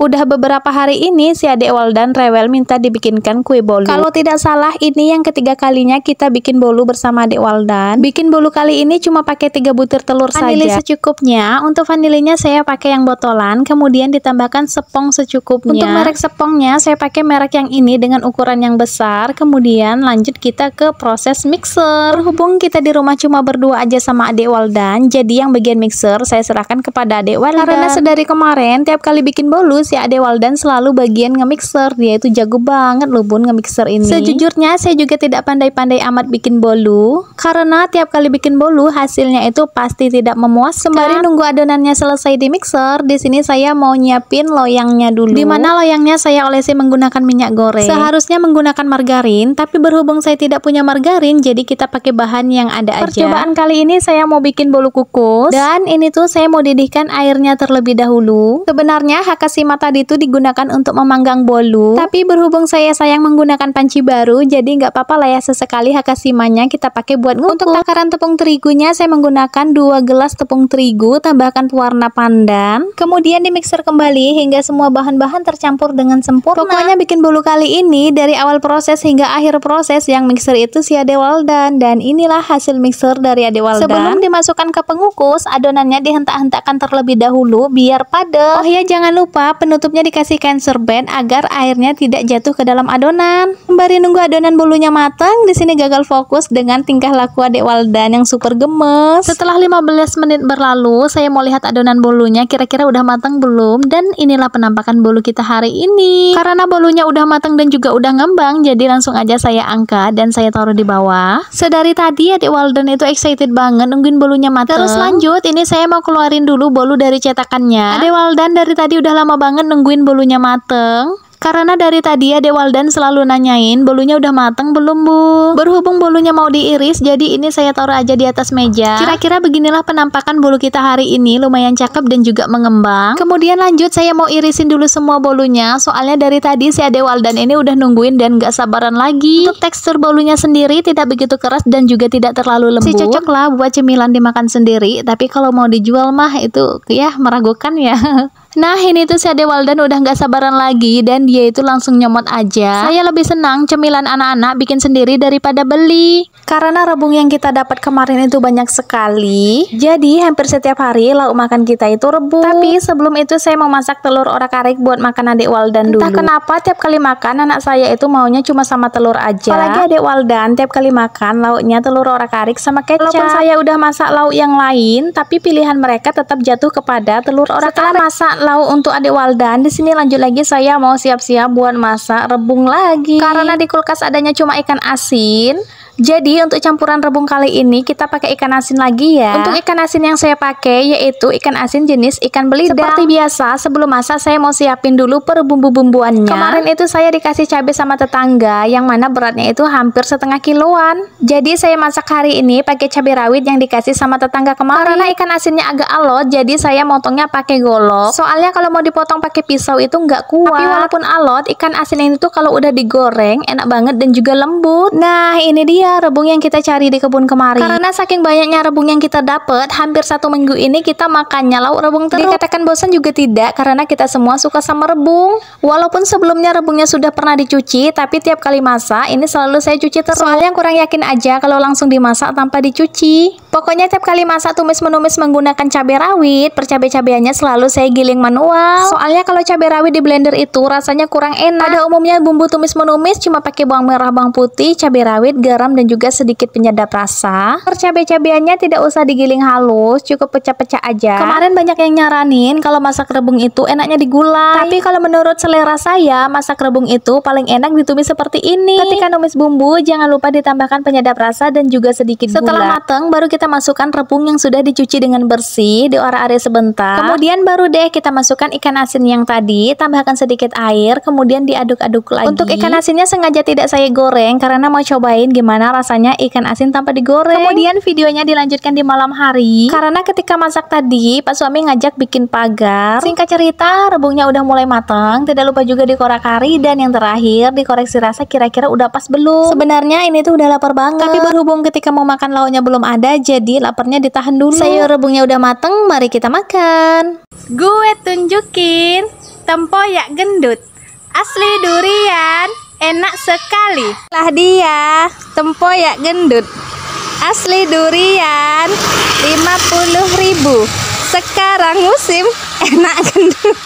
Udah beberapa hari ini si adik Waldan rewel minta dibikinkan kue bolu. Kalau tidak salah ini yang ketiga kalinya kita bikin bolu bersama adik Waldan. Bikin bolu kali ini cuma pakai 3 butir telur vanili saja. Secukupnya. Untuk vanilinya saya pakai yang botolan, kemudian ditambahkan sepong secukupnya. Untuk merek sepongnya saya pakai merek yang ini dengan ukuran yang besar. Kemudian lanjut kita ke proses mixer. Berhubung kita di rumah cuma berdua aja sama adik Waldan, jadi yang bagian mixer saya serahkan kepada adik Waldan. Karena sedari kemarin tiap kali bikin bolu si adik Waldan selalu bagian nge-mixer. Dia itu jago banget loh bun nge-mixer ini. Sejujurnya saya juga tidak pandai-pandai amat bikin bolu, karena tiap kali bikin bolu hasilnya itu pasti tidak memuaskan. Sembari nunggu adonannya selesai di mixer, di sini saya mau nyiapin loyangnya dulu. Dimana loyangnya saya olesi menggunakan minyak goreng. Seharusnya menggunakan margarin, tapi berhubung saya tidak punya margarin, jadi kita pakai bahan yang ada aja. Percobaan kali ini saya mau bikin bolu kukus, dan ini tuh saya mau didihkan airnya terlebih dahulu. Sebenarnya Hakashima tadi itu digunakan untuk memanggang bolu, tapi berhubung saya sayang menggunakan panci baru, jadi nggak apa-apa lah ya sesekali Hakashimanya kita pakai buat ngukus. Untuk takaran tepung terigunya saya menggunakan 2 gelas tepung terigu, tambahkan pewarna pandan, kemudian dimixer kembali hingga semua bahan-bahan tercampur dengan sempurna. Pokoknya bikin bolu kali ini dari awal proses hingga akhir proses yang mixer itu si adik Waldan, dan inilah hasil mixer dari adik Waldan. Sebelum dimasukkan ke pengukus, adonannya dihentak-hentakkan terlebih dahulu biar padat. Oh ya, jangan lupa penutupnya dikasihkan serbet agar airnya tidak jatuh ke dalam adonan. Sembari nunggu adonan bolunya matang, di sini gagal fokus dengan tingkah laku adik Waldan yang super gemes. Setelah 15 menit berlalu, saya mau lihat adonan bolunya kira-kira udah matang belum, dan inilah penampakan bolu kita hari ini. Karena bolunya udah matang dan juga udah ngembang, jadi langsung aja saya angkat dan saya taruh di bawah. Sedari tadi adik Waldan itu excited banget nungguin bolunya matang. Terus lanjut, ini saya mau keluarin dulu bolu dari cetakannya. Adik Waldan dari tadi udah lama banget nungguin bolunya mateng. Karena dari tadi adik Waldan selalu nanyain bolunya udah mateng belum bu. Berhubung bolunya mau diiris, jadi ini saya taruh aja di atas meja. Kira-kira beginilah penampakan bolu kita hari ini, lumayan cakep dan juga mengembang. Kemudian lanjut saya mau irisin dulu semua bolunya, soalnya dari tadi si adik Waldan ini udah nungguin dan gak sabaran lagi. Untuk tekstur bolunya sendiri tidak begitu keras dan juga tidak terlalu lembut. Cocok lah buat cemilan dimakan sendiri, tapi kalau mau dijual mah itu ya meragukan ya. Nah ini tuh si adik Waldan udah gak sabaran lagi dan dia itu langsung nyomot aja. Saya lebih senang cemilan anak-anak bikin sendiri daripada beli. Karena rebung yang kita dapat kemarin itu banyak sekali, jadi hampir setiap hari lauk makan kita itu rebung. Tapi sebelum itu saya mau masak telur orak-arik buat makan adik Waldan dulu. Entah kenapa tiap kali makan anak saya itu maunya cuma sama telur aja. Apalagi adik Waldan tiap kali makan lauknya telur orak-arik sama kecap. Walaupun saya udah masak lauk yang lain, tapi pilihan mereka tetap jatuh kepada telur orak-arik. Setelah masak lauk untuk adik Waldan, di sini lanjut lagi saya mau siap-siap buat masak rebung lagi. Karena di kulkas adanya cuma ikan asin, jadi untuk campuran rebung kali ini kita pakai ikan asin lagi ya. Untuk ikan asin yang saya pakai yaitu ikan asin jenis ikan belida. Seperti biasa sebelum masak saya mau siapin dulu per bumbu-bumbuannya. Kemarin itu saya dikasih cabai sama tetangga yang mana beratnya itu hampir setengah kiloan. Jadi saya masak hari ini pakai cabai rawit yang dikasih sama tetangga kemarin. Karena ikan asinnya agak alot, jadi saya motongnya pakai golok. Soalnya kalau mau dipotong pakai pisau itu nggak kuat. Tapi walaupun alot, ikan asin ini tuh kalau udah digoreng enak banget dan juga lembut. Nah ini dia rebung yang kita cari di kebun kemarin. Karena saking banyaknya rebung yang kita dapat, hampir 1 minggu ini kita makannya lauk rebung terus. Dikatakan bosan juga tidak, karena kita semua suka sama rebung. Walaupun sebelumnya rebungnya sudah pernah dicuci, tapi tiap kali masak ini selalu saya cuci terus. Soalnya kurang yakin aja kalau langsung dimasak tanpa dicuci. Pokoknya tiap kali masak tumis menumis menggunakan cabai rawit, per cabai-cabeannya selalu saya giling manual. Soalnya kalau cabai rawit di blender itu rasanya kurang enak. Pada umumnya bumbu tumis menumis cuma pakai bawang merah, bawang putih, cabai rawit, garam dan juga sedikit penyedap rasa. Per cabai-cabeannya tidak usah digiling halus, cukup pecah-pecah aja. Kemarin banyak yang nyaranin kalau masak rebung itu enaknya digulai. Tapi kalau menurut selera saya, masak rebung itu paling enak ditumis seperti ini. Ketika numis bumbu, jangan lupa ditambahkan penyedap rasa dan juga sedikit gula. Setelah matang, baru kita masukkan rebung yang sudah dicuci dengan bersih, diorak-arik sebentar. Kemudian baru deh kita masukkan ikan asin yang tadi, tambahkan sedikit air, kemudian diaduk-aduk lagi. Untuk ikan asinnya sengaja tidak saya goreng karena mau cobain gimana gimana rasanya ikan asin tanpa digoreng. Kemudian videonya dilanjutkan di malam hari, karena ketika masak tadi Pak suami ngajak bikin pagar. Singkat cerita, rebungnya udah mulai matang, tidak lupa juga dikorak-kari, dan yang terakhir dikoreksi rasa kira-kira udah pas belum. Sebenarnya ini tuh udah lapar banget, tapi berhubung ketika mau makan lauknya belum ada, jadi laparnya ditahan dulu. Sayur rebungnya udah mateng, mari kita makan. Gue tunjukin tempoyak gendut asli durian, enak sekali. Lah dia tempoyak gendut asli durian 50.000. Sekarang musim enak gendut.